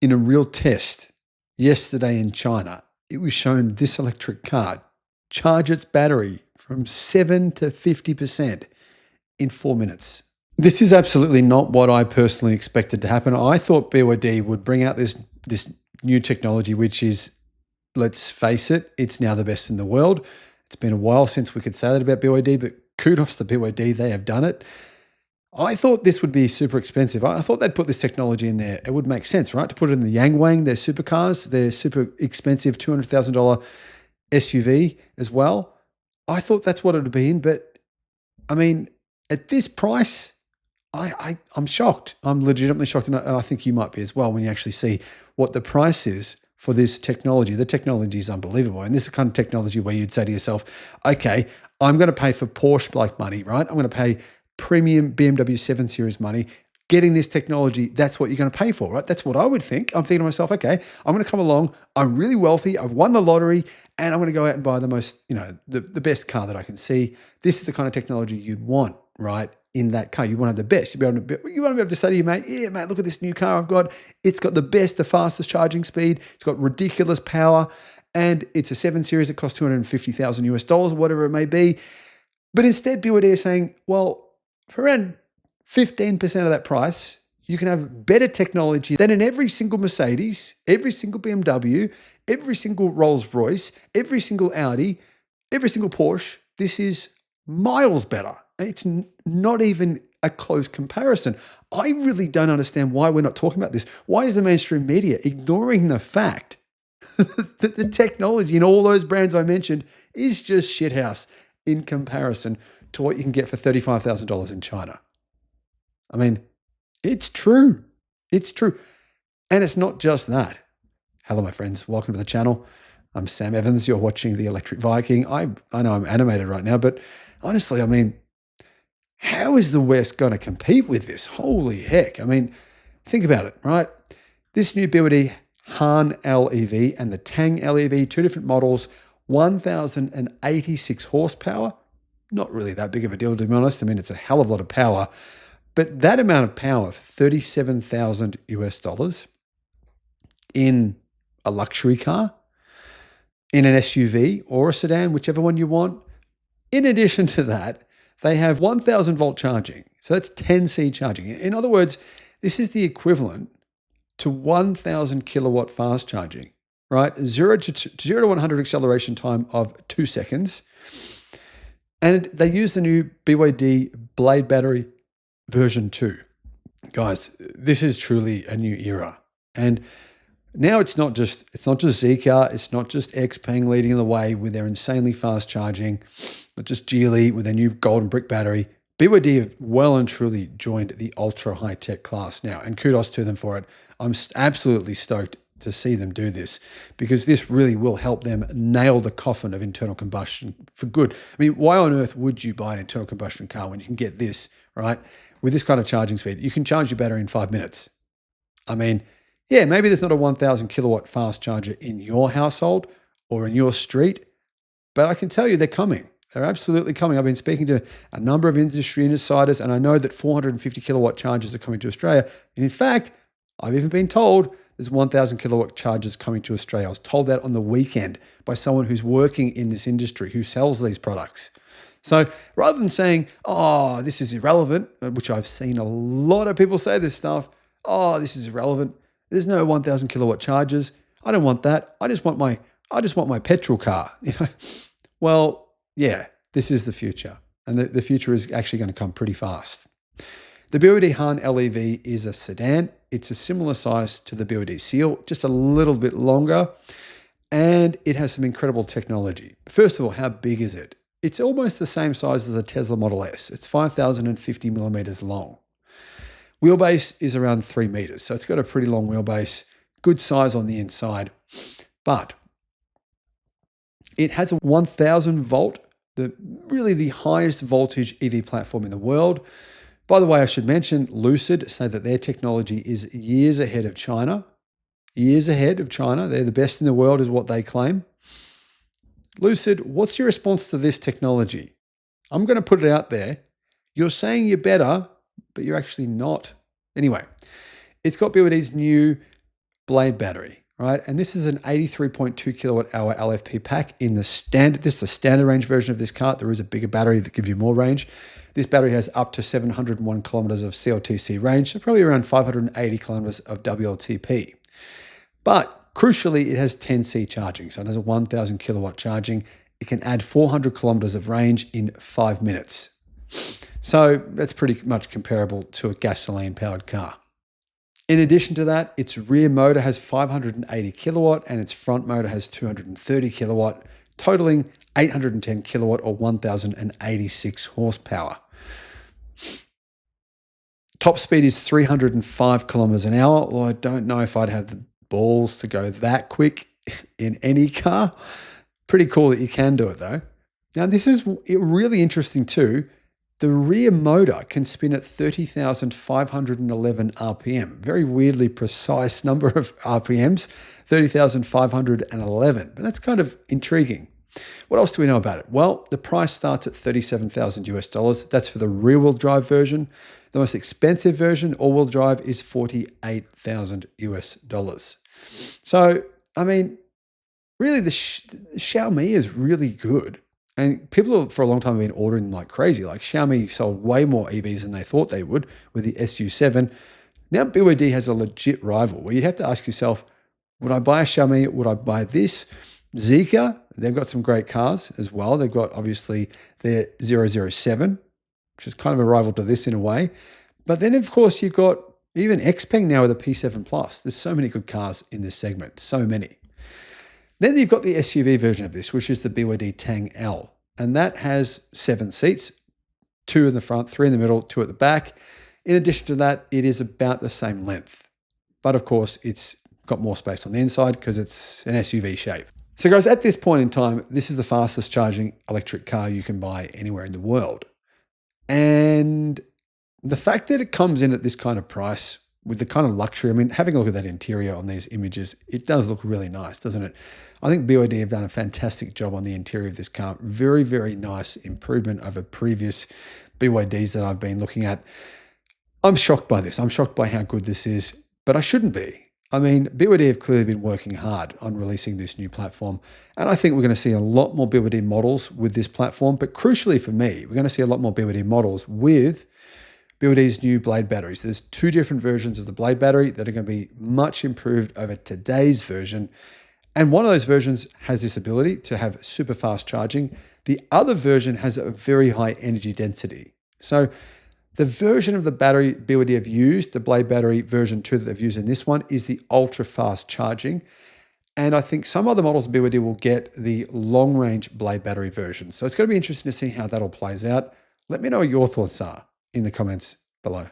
In a real test yesterday in China, it was shown this electric car charge its battery from 7 to 50% in 4 minutes. This is absolutely not what I personally expected to happen. I thought BYD would bring out this new technology, which is, let's face it, it's now the best in the world. It's been a while since we could say that about BYD, but kudos to BYD, they have done it. I thought this would be super expensive. I thought they'd put this technology in there. It would make sense, right? To put it in the Yangwang, their supercars, their super expensive $200,000 SUV as well. I thought that's what it would be in, but I mean, at this price, I'm shocked. I'm legitimately shocked, and I think you might be as well when you actually see what the price is for this technology. The technology is unbelievable, and this is the kind of technology where you'd say to yourself, okay, I'm going to pay for Porsche-like money, right? I'm going to pay premium BMW 7 Series money. Getting this technology, that's what you're going to pay for, right? That's what I would think. I'm thinking to myself, okay, I'm going to come along. I'm really wealthy. I've won the lottery, and I'm going to go out and buy the most, the best car that I can see. This is the kind of technology you'd want, right? In that car, you want to have the best. You want to be able to say to your mate, yeah, mate, look at this new car I've got. It's got the best, the fastest charging speed. It's got ridiculous power, and it's a 7 Series. It costs $250,000 or whatever it may be. But instead, BYD is saying, well, for around 15% of that price, you can have better technology than in every single Mercedes, every single BMW, every single Rolls Royce, every single Audi, every single Porsche. This is miles better. It's not even a close comparison. I really don't understand why we're not talking about this. Why is the mainstream media ignoring the fact that the technology in all those brands I mentioned is just shithouse in comparison to what you can get for $35,000 in China? I mean, it's true. It's true. And it's not just that. Hello, my friends. Welcome to the channel. I'm Sam Evans. You're watching The Electric Viking. I know I'm animated right now, but honestly, I mean, how is the West going to compete with this? Holy heck. I mean, think about it, right? This new BYD Han LEV and the Tang LEV, two different models, 1,086 horsepower. Not really that big of a deal, to be honest. I mean, it's a hell of a lot of power. But that amount of power, $37,000 in a luxury car, in an SUV or a sedan, whichever one you want. In addition to that, they have 1,000 volt charging. So that's 10C charging. In other words, this is the equivalent to 1,000 kilowatt fast charging, right? 0 to 100 acceleration time of 2 seconds. And they use the new BYD Blade battery version 2. Guys, this is truly a new era. And now it's not just Zeekr, it's not just XPeng leading the way with their insanely fast charging, not just Geely with their new golden brick battery. BYD have well and truly joined the ultra high tech class now, and kudos to them for it. I'm absolutely stoked to see them do this, because this really will help them nail the coffin of internal combustion for good. I mean, why on earth would you buy an internal combustion car when you can get this, right? With this kind of charging speed, you can charge your battery in 5 minutes. I mean, yeah, maybe there's not a 1,000 kilowatt fast charger in your household or in your street, but I can tell you they're coming. They're absolutely coming. I've been speaking to a number of industry insiders, and I know that 450 kilowatt chargers are coming to Australia. And in fact, I've even been told there's 1,000 kilowatt chargers coming to Australia. I was told that on the weekend by someone who's working in this industry, who sells these products. So rather than saying, oh, this is irrelevant, which I've seen a lot of people say this stuff, oh, this is irrelevant. There's no 1,000 kilowatt chargers. I don't want that. I just want my petrol car. Well, yeah, this is the future, and the future is actually going to come pretty fast. The BYD Han LEV is a sedan. It's a similar size to the BYD Seal, just a little bit longer, and it has some incredible technology. First of all, how big is it? It's almost the same size as a Tesla Model S. It's 5,050 millimeters long. Wheelbase is around 3 meters, so it's got a pretty long wheelbase, good size on the inside, but it has a 1,000 volt, really the highest voltage EV platform in the world. By the way, I should mention Lucid say that their technology is years ahead of China. Years ahead of China. They're the best in the world is what they claim. Lucid, what's your response to this technology? I'm going to put it out there. You're saying you're better, but you're actually not. Anyway, it's got BYD's new Blade battery, right? And this is an 83.2 kilowatt hour LFP pack in the standard. This is the standard range version of this car. There is a bigger battery that gives you more range. This battery has up to 701 kilometers of CLTC range, so probably around 580 kilometers of WLTP. But crucially, it has 10C charging, so it has a 1000 kilowatt charging. It can add 400 kilometers of range in 5 minutes. So that's pretty much comparable to a gasoline powered car. In addition to that, its rear motor has 580 kilowatt and its front motor has 230 kilowatt, totaling 810 kilowatt or 1086 horsepower. Top speed is 305 kilometers an hour. Well, I don't know if I'd have the balls to go that quick in any car. Pretty cool that you can do it though. Now this is really interesting too. The rear motor can spin at 30,511 RPM. Very weirdly precise number of RPMs, 30,511. But that's kind of intriguing. What else do we know about it? Well, the price starts at $37,000 US. That's for the rear-wheel drive version. The most expensive version, all-wheel drive, is $48,000 US. So, I mean, really, the Xiaomi is really good. And people for a long time have been ordering them like crazy. Like Xiaomi sold way more EVs than they thought they would with the SU7. Now BYD has a legit rival where you have to ask yourself, would I buy a Xiaomi? Would I buy this? Zeekr, they've got some great cars as well. They've got obviously their 007, which is kind of a rival to this in a way. But then of course you've got even Xpeng now with a P7 Plus. There's so many good cars in this segment, so many. Then you've got the SUV version of this, which is the BYD Tang L. And that has 7 seats, 2 in the front, 3 in the middle, 2 at the back. In addition to that, it is about the same length. But of course, it's got more space on the inside because it's an SUV shape. So guys, at this point in time, this is the fastest charging electric car you can buy anywhere in the world. And the fact that it comes in at this kind of price with the kind of luxury, I mean, having a look at that interior on these images, it does look really nice, doesn't it? I think BYD have done a fantastic job on the interior of this car. Very, very nice improvement over previous BYDs that I've been looking at. I'm shocked by this. I'm shocked by how good this is, but I shouldn't be. I mean, BYD have clearly been working hard on releasing this new platform, and I think we're going to see a lot more BYD models with this platform, but crucially for me, we're going to see a lot more BYD models with BYD's new Blade batteries. There's 2 different versions of the Blade battery that are going to be much improved over today's version. And one of those versions has this ability to have super fast charging. The other version has a very high energy density. So the version of the battery BYD have used, the Blade battery version 2 that they've used in this one, is the ultra fast charging. And I think some other models of BYD will get the long range Blade battery version. So it's going to be interesting to see how that all plays out. Let me know what your thoughts are in the comments below.